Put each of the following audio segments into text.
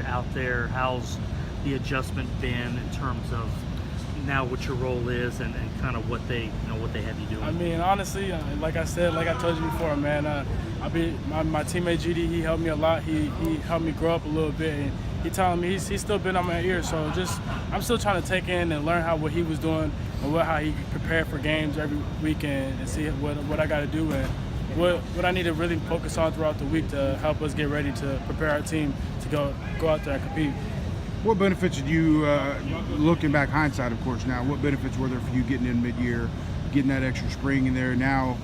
out there. How's the adjustment been in terms of now what your role is and kind of what they have you doing? I mean, honestly, like I said, like I told you before, man, my teammate GD, he helped me a lot. He helped me grow up a little bit, and he telling me he's still been on my ear. So I'm still trying to take in and learn what he was doing and how he prepared for games every weekend and see what I got to do and what I need to really focus on throughout the week to help us get ready to prepare our team to go out there and compete. What benefits did you, looking back hindsight, of course, now, what benefits were there for you getting in mid-year, getting that extra spring in there, now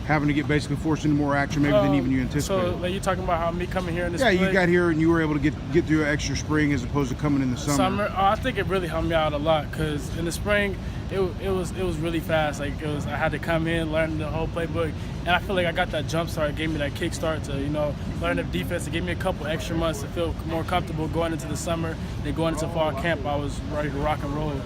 having to get basically forced into more action maybe than even you anticipated? So, like, you're talking about how me coming here in the spring? Yeah, you got here and you were able to get through an extra spring as opposed to coming in the summer. I think it really helped me out a lot because in the spring, it was really fast. Like I had to come in, learn the whole playbook, and I feel like I got that jump start. It gave me that kick start to learn the defense. It gave me a couple extra months to feel more comfortable going into the summer. Then going into fall camp, I was ready to rock and roll.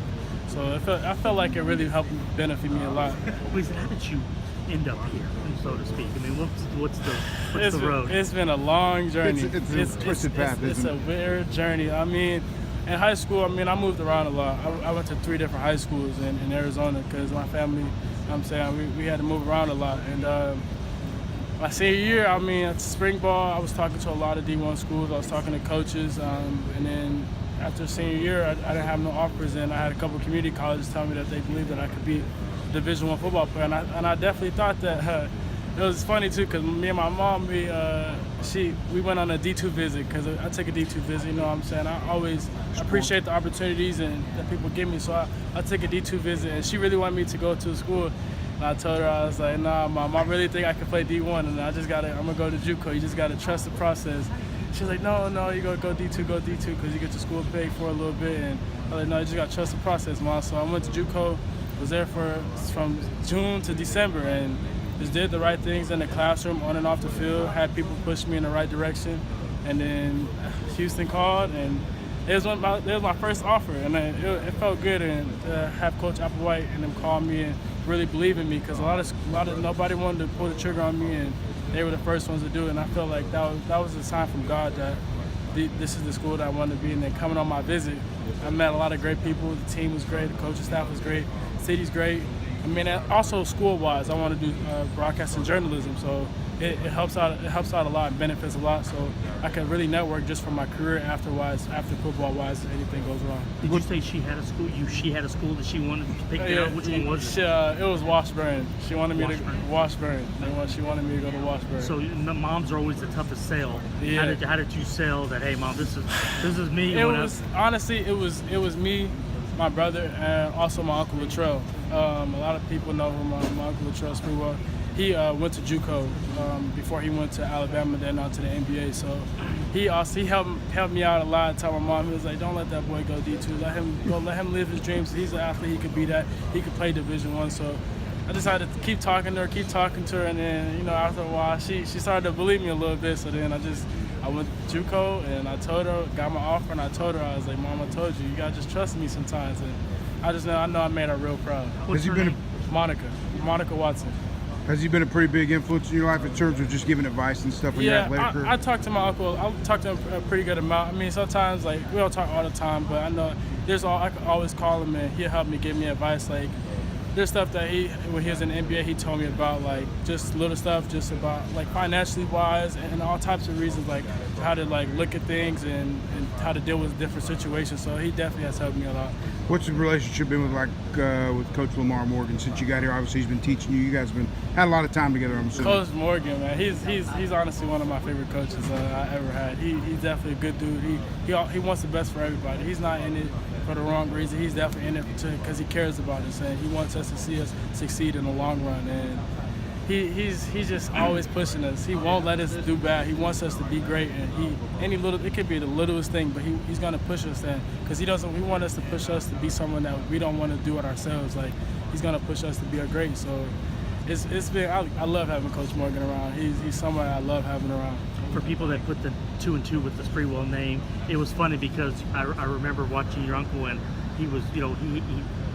So I felt like it really helped benefit me a lot. Gleason, how did you end up here, so to speak? I mean, what's the road? It's been a long journey. It's a twisted path. It's a weird journey. I mean, in high school, I moved around a lot. I went to 3 different high schools in Arizona because my family, we had to move around a lot. And my senior year, at spring ball, I was talking to a lot of D1 schools. I was talking to coaches. And then after senior year, I didn't have no offers. And I had a couple of community colleges tell me that they believed that I could be a Division I football player. And I definitely thought that. It was funny too, cause me and my mom, we went on a D2 visit, cause I take a D2 visit. You know what I'm saying? I always appreciate the opportunities and that people give me. So I took a D2 visit, and she really wanted me to go to school. And I told her, I was like, nah, Mom, I really think I can play D1, and I'm gonna go to JUCO. You just gotta trust the process. She's like, no, you gotta go D2, cause you get to school paid for a little bit. And I was like, no, you just gotta trust the process, Mom. So I went to JUCO, was there from June to December, and just did the right things in the classroom, on and off the field, had people push me in the right direction. And then Houston called, and it was my first offer, and it felt good. And have Coach Applewhite and them call me and really believe in me, because a lot of nobody wanted to pull the trigger on me, and they were the first ones to do it. And I felt like that was a sign from God that this is the school that I wanted to be. And then coming on my visit, I met a lot of great people. The team was great, the coaching staff was great, the city's great. Also school-wise, I want to do broadcasting journalism, so it helps out. It helps out a lot and benefits a lot. So I can really network just from my career after football-wise, if anything goes wrong. Did you say she had a school? She had a school that she wanted to pick out? Which one was it? It was Washburn. She wanted me to Washburn. She wanted me to go to Washburn. So moms are always the toughest sell. Yeah. How did you sell that? Hey, Mom, this is me. Honestly, it was me, my brother, and also my uncle Latrell. A lot of people know who my uncle Gleason Sprewell. He went to JUCO before he went to Alabama, then on to the NBA. So he helped me out a lot. Tell my mom, he was like, don't let that boy go D2. Let him live his dreams. He's an athlete. He could be that. He could play Division I. So I decided to keep talking to her, and then after a while, she started to believe me a little bit. So then I went to JUCO, and I told her, got my offer, and I told her, I was like, Mom, I told you gotta just trust me sometimes. And I know I made her real proud. What's her name? Monica Watson. Has he been a pretty big influence in your life in terms of just giving advice and stuff in your athletic career? I talk to my uncle. I talk to him a pretty good amount. Sometimes we don't talk all the time, but I know I can always call him, and he'll help me, give me advice. Like there's stuff that when he was in the NBA, he told me about, like just little stuff, just about like financially wise and all types of reasons, like how to look at things and how to deal with different situations. So he definitely has helped me a lot. What's the relationship been with Coach Lamar Morgan since you got here? Obviously, he's been teaching you. You guys have had a lot of time together, I'm assuming. Coach Morgan, man, he's honestly one of my favorite coaches I ever had. He's definitely a good dude. He wants the best for everybody. He's not in it for the wrong reason. He's definitely in it because he cares about us, and he wants us to see us succeed in the long run. And he's just always pushing us. He won't let us do bad. He wants us to be great, and it could be the littlest thing, but he's gonna push us then, because he want us to push us to be someone that we don't want to do it ourselves. Like he's gonna push us to be a great. So it's been. I love having Coach Morgan around. He's someone I love having around. For people that put the 2 and 2 with the Sprewell name, it was funny because I remember watching your uncle, and he was, he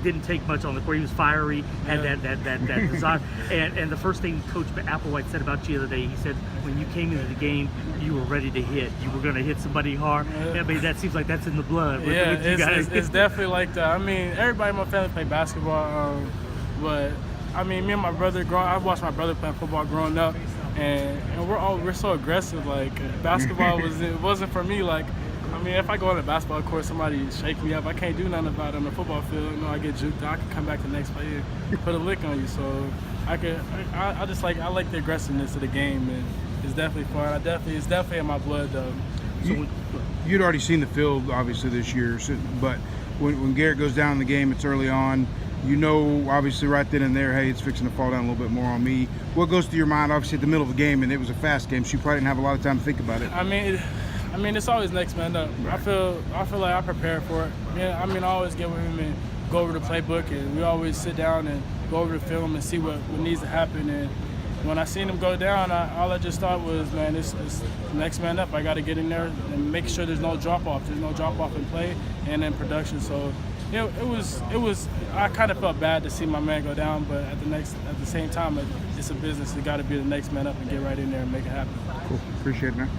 didn't take much on the court. He was fiery, had that desire. And the first thing Coach Applewhite said about you the other day, he said when you came into the game, you were ready to hit. You were going to hit somebody hard. I mean, that seems like that's in the blood. With you guys. It's definitely like that. I mean, everybody in my family play basketball, but I mean, me and my brother, I watched my brother play football growing up, and we're so aggressive. Like basketball wasn't for me. Like, I mean, if I go on a basketball court, somebody shake me up, I can't do nothing about it on the football field. You know, I get juked out, I can come back the next play and put a lick on you. So I like the aggressiveness of the game, and it's definitely fun. It's definitely in my blood, though. You'd already seen the field, obviously, this year, but when Garrett goes down in the game, it's early on. You know, obviously, right then and there, hey, it's fixing to fall down a little bit more on me. What goes through your mind, obviously, at the middle of the game, and it was a fast game, so you probably didn't have a lot of time to think about it. I mean, it's always next man up. I feel like I prepare for it. Yeah, I mean, I always get with him and go over the playbook, and we always sit down and go over the film and see what needs to happen. And when I seen him go down, all I just thought was, man, it's next man up. I got to get in there and make sure there's no drop off. There's no drop off in play and in production. So it was. I kind of felt bad to see my man go down, but at the same time, it's a business. You got to be the next man up and get right in there and make it happen. Cool. Appreciate it, man.